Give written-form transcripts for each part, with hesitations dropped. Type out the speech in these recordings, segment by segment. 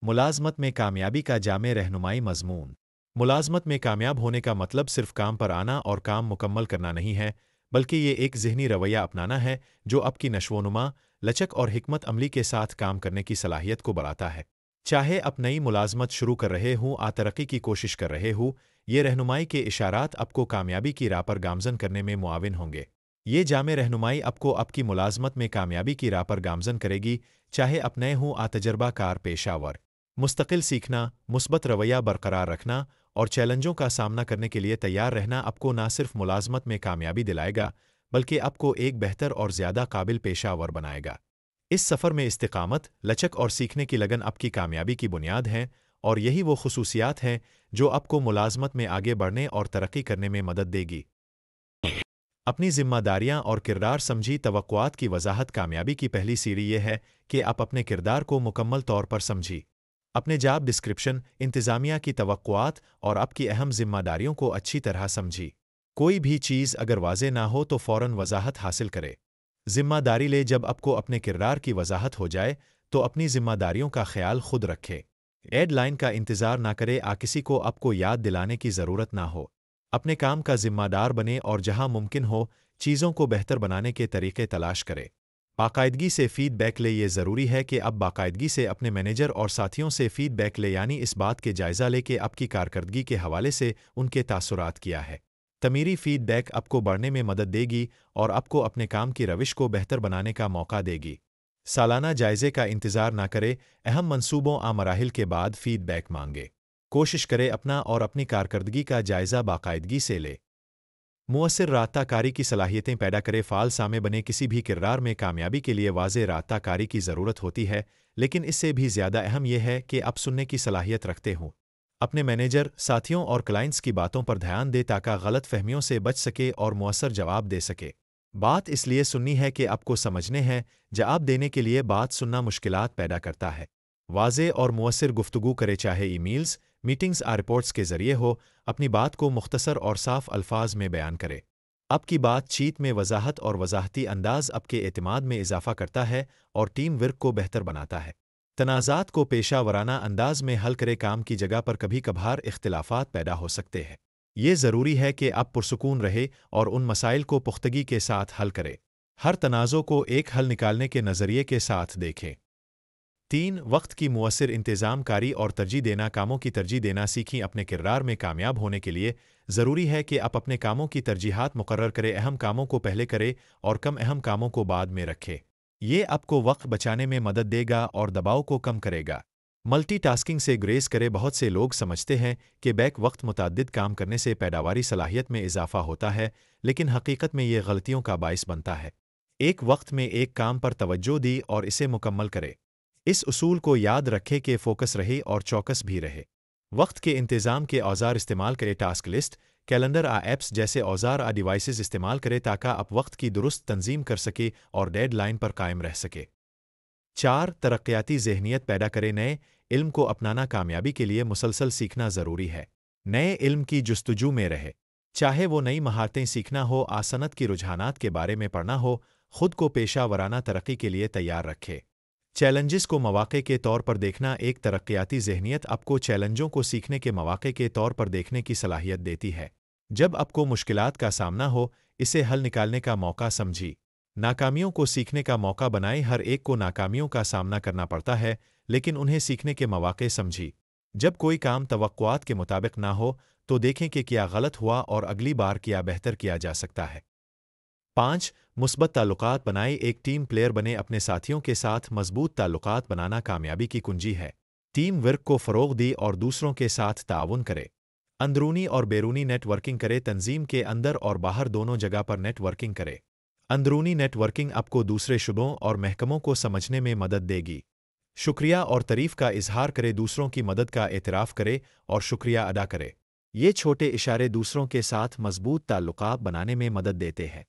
मुलाज़मत में कामयाबी का जामे रहनुमाई मज़मून। मुलाज़मत में कामयाब होने का मतलब सिर्फ काम पर आना और काम मुकम्मल करना नहीं है, बल्कि ये एक ज़हनी रवैया अपनाना है जो आपकी नशोनुमा, लचक और हिकमत अमली के साथ काम करने की सलाहियत को बढ़ाता है। चाहे आप नई मुलाज़मत शुरू कर रहे हों या तरक्की की कोशिश कर रहे हों, ये रहनुमाई के इशारात आपको कामयाबी की राह पर गामज़न करने में मुआविन होंगे। ये जामे रहनुमाई आपको आपकी मुलाज़मत में कामयाबी की राह पर गामज़न करेगी, चाहे आप नए हों या तजर्बाकार पेशावर। मुस्तकिल सीखना, मुस्बत रवैया बरकरार रखना और चैलेंजों का सामना करने के लिए तैयार रहना आपको न सिर्फ मुलाज़मत में कामयाबी दिलाएगा, बल्कि आपको एक बेहतर और ज़्यादा काबिल पेशावर बनाएगा। इस सफ़र में इस्तिकामत, लचक और सीखने की लगन आपकी कामयाबी की बुनियाद हैं, और यही वो खुसूसियात हैं जो आपको मुलाज़मत में आगे बढ़ने और तरक्की करने में मदद देगी। अपनी ज़िम्मेदारियां और किरदार समझी। तवक्कुआत की वजाहत। कामयाबी की पहली सीढ़ी ये है कि आप अपने किरदार को मुकम्मल तौर पर समझी। अपने जॉब डिस्क्रिप्शन, इंतज़ामिया की तवक्कुआत और आपकी अहम ज़िम्मेदारियों को अच्छी तरह समझी। कोई भी चीज़ अगर वाज़ेह ना हो तो फ़ौरन वजाहत हासिल करे। ज़िम्मेदारी ले। जब आपको अपने किरदार की वजाहत हो जाए तो अपनी ज़िम्मेदारियों का ख्याल खुद रखे। डेडलाइन का इंतज़ार ना करे या किसी को आपको याद दिलाने की ज़रूरत ना हो। अपने काम का ज़िम्मेदार बने और जहां मुमकिन हो चीज़ों को बेहतर बनाने के तरीके तलाश करे। बाकायदगी से फ़ीडबैक ले। ये ज़रूरी है कि अब बाकायदगी से अपने मैनेजर और साथियों से फ़ीडबैक ले, यानी इस बात के जायज़ा ले कि आपकी कारकर्दगी के हवाले से उनके तासुरात क्या है। तमीरी फ़ीडबैक आपको बढ़ने में मदद देगी और आपको अपने काम की रविश को बेहतर बनाने का मौका देगी। सालाना जायज़े का इंतज़ार ना करे। अहम मंसूबों आ मराहिल के बाद फ़ीडबैक मांगे। कोशिश करे अपना और अपनी कारकर्दगी का जायज़ा बाकायदगी से ले। मुअस्सिर राब्ताकारी की सलाहियतें पैदा करे। फ़ाल सामे बने। किसी भी किरदार में कामयाबी के लिए वाज़ेह राब्ताकारी की ज़रूरत होती है, लेकिन इससे भी ज़्यादा अहम यह है कि आप सुनने की सलाहियत रखते हों। अपने मैनेजर, साथियों और क्लाइंट्स की बातों पर ध्यान दे ताकि गलत फहमियों से बच सके और मुअस्सर जवाब दे सके। बात इसलिए सुननी है कि आपको समझने हैं। जवाब देने के लिए बात सुनना मुश्किलात पैदा करता है। वाज़ेह और मुअस्सिर गुफ्तगू करे, चाहे ईमेल्स, मीटिंग्स या रिपोर्ट्स के ज़रिए हो। अपनी बात को मुख्तसर और साफ अल्फाज में बयान करे। आपकी बातचीत में वजाहत और वजाहती अंदाज आपके एतमाद में इजाफा करता है और टीम वर्क को बेहतर बनाता है। तनाज़ात को पेशा वराना अंदाज में हल करे। काम की जगह पर कभी कभार इख्तिलाफात पैदा हो सकते हैं। ये ज़रूरी है कि आप पुरसुकून रहे और उन मसाइल को पुख्तगी के साथ हल करें। हर तनाज़ों को एक हल निकालने के नज़रिए के साथ देखें। 3. वक्त की मुअस्सिर इंतज़ाम कारी और तरजीह देना। कामों की तरजीह देना सीखें। अपने किरदार में कामयाब होने के लिए ज़रूरी है कि आप अपने कामों की तरजीहात मुकर्रर करें। अहम कामों को पहले करें और कम अहम कामों को बाद में रखें। ये आपको वक्त बचाने में मदद देगा और दबाव को कम करेगा। मल्टीटास्किंग से ग्रेस करें। बहुत से लोग समझते हैं कि बैक वक्त मुतअद्दिद काम करने से पैदावारी सलाहियत में इजाफा होता है, लेकिन हकीकत में ये गलतियों का बाइस बनता है। एक वक्त में एक काम पर तवज्जो दी और इसे मुकम्मल करे। इस उसूल को याद रखें कि फोकस रहे और चौकस भी रहे। वक्त के इंतज़ाम के औज़ार इस्तेमाल करें। टास्क लिस्ट, कैलेंडर आ ऐप्स जैसे औज़ार आ डिवाइसेस इस्तेमाल करें ताकि आप वक्त की दुरुस्त तंजीम कर सके और डेडलाइन पर कायम रह सके। 4. तरक्याती ज़हनियत पैदा करें। नए इल्म को अपनाना। कामयाबी के लिए मुसलसल सीखना ज़रूरी है। नए इल्म की जुस्तजू में रहे। चाहे वो नई महारतें सीखना हो, आसनत की रुझानात के बारे में पढ़ना हो, खुद को पेशा वराना तरक्की के लिए तैयार रखे। चैलेंजेस को मौके के तौर पर देखना। एक तरक्याती ज़हनियत आपको चैलेंजों को सीखने के मौके के तौर पर देखने की सलाहियत देती है। जब आपको मुश्किलात का सामना हो, इसे हल निकालने का मौका समझी। नाकामियों को सीखने का मौका बनाएं। हर एक को नाकामियों का सामना करना पड़ता है, लेकिन उन्हें सीखने के मौके समझी। जब कोई काम तवक्कुआत के मुताबिक ना हो तो देखें कि क्या गलत हुआ और अगली बार क्या बेहतर किया जा सकता है। 5. मुस्बत ताल्लुकात बनाए। एक टीम प्लेयर बने। अपने साथियों के साथ मजबूत ताल्लुकात बनाना कामयाबी की कुंजी है। टीम वर्क को फ़रोग़ दी और दूसरों के साथ ताउन करे। अंदरूनी और बैरूनी नेटवर्किंग करे। तंजीम के अंदर और बाहर दोनों जगह पर नेटवर्किंग करे। अंदरूनी नेटवर्किंग आपको दूसरे शुबों और महकमों को समझने में मदद देगी। शुक्रिया और तारीफ़ का इजहार करे। दूसरों की मदद का एतराफ़ करे और शुक्रिया अदा करे। ये छोटे इशारे दूसरों के साथ मजबूत ताल्लुकात बनाने में मदद देते हैं।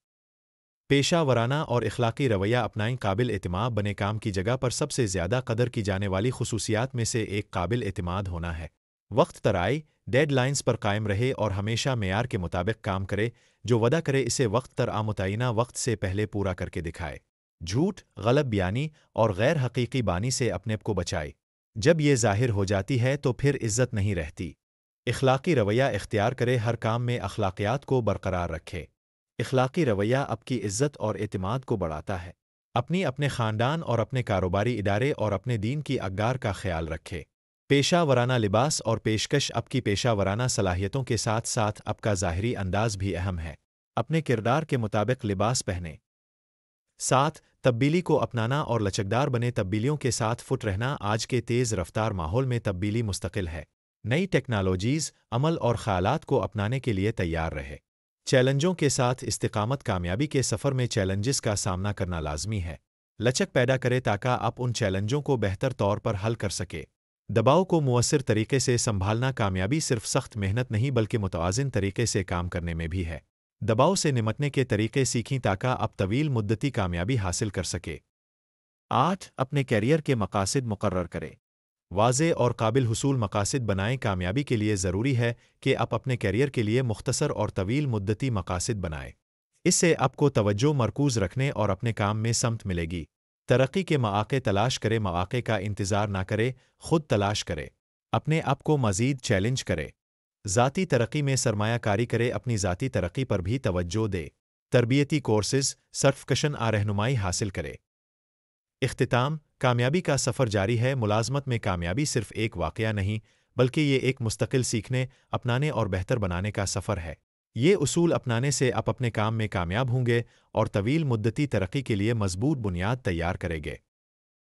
पेशा वराना और इखलाकी रवैया अपनाएं। काबिल एतमाद बने। काम की जगह पर सबसे ज़्यादा कदर की जाने वाली खुसूसियात में से एक काबिल एतमाद होना है। वक्त तराई, डेडलाइंस पर कायम रहे और हमेशा मेयार के मुताबिक काम करे। जो वदा करे इसे वक्त तर मुतय्यना वक्त से पहले पूरा करके दिखाए। झूठ, गलत बयानी और गैर हकीकी बानी से अपने को बचाए। جب یہ ظاہر ہو جاتی ہے تو پھر عزت نہیں رہتی۔ اخلاقی رویہ اختیار کرے، ہر کام میں اخلاقیات کو برقرار رکھے۔ اخلاقی رویہ آپ کی عزت اور اعتماد کو بڑھاتا ہے۔ اپنے خاندان اور اپنے کاروباری ادارے اور اپنے دین کی اقدار کا خیال رکھے۔ پیشہ ورانہ لباس اور پیشکش، آپ کی پیشہ ورانہ صلاحیتوں کے ساتھ ساتھ آپ کا ظاہری انداز بھی اہم ہے۔ اپنے کردار کے مطابق لباس پہنے۔ 7. تبدیلی کو اپنانا اور لچکدار بنے، تبدیلیوں کے ساتھ فٹ رہنا۔ آج کے تیز رفتار ماحول میں تبدیلی مستقل ہے۔ نئی ٹیکنالوجیز، عمل اور خیالات کو اپنانے کے لیے تیار رہے۔ چیلنجوں کے ساتھ استقامت، کامیابی کے سفر میں چیلنجز کا سامنا کرنا لازمی ہے۔ لچک پیدا کرے تاکہ آپ ان چیلنجوں کو بہتر طور پر حل کر سکے۔ دباؤ کو مؤثر طریقے سے سنبھالنا، کامیابی صرف سخت محنت نہیں بلکہ متوازن طریقے سے کام کرنے میں بھی ہے۔ دباؤ سے نمٹنے کے طریقے سیکھیں تاکہ آپ طویل مدتی کامیابی حاصل کر سکے۔ 8. اپنے کیریئر کے مقاصد مقرر کریں۔ واضح اور قابل حصول مقاصد بنائیں۔ کامیابی کے لیے ضروری ہے کہ آپ اپنے کیریئر کے لیے مختصر اور طویل مدتی مقاصد بنائیں۔ اس سے آپ کو توجہ مرکوز رکھنے اور اپنے کام میں سمت ملے گی۔ ترقی کے مواقع تلاش کرے، مواقع کا انتظار نہ کرے، خود تلاش کرے۔ اپنے آپ کو مزید چیلنج کرے۔ ذاتی ترقی میں سرمایہ کاری کرے، اپنی ذاتی ترقی پر بھی توجہ دے۔ تربیتی کورسز، سرٹیفکیشن رہنمائی حاصل کرے۔ اختتام، کامیابی کا سفر جاری ہے۔ ملازمت میں کامیابی صرف ایک واقعہ نہیں بلکہ یہ ایک مستقل سیکھنے، اپنانے اور بہتر بنانے کا سفر ہے۔ یہ اصول اپنانے سے آپ اپنے کام میں کامیاب ہوں گے اور طویل مدتی ترقی کے لیے مضبوط بنیاد تیار کریں گے۔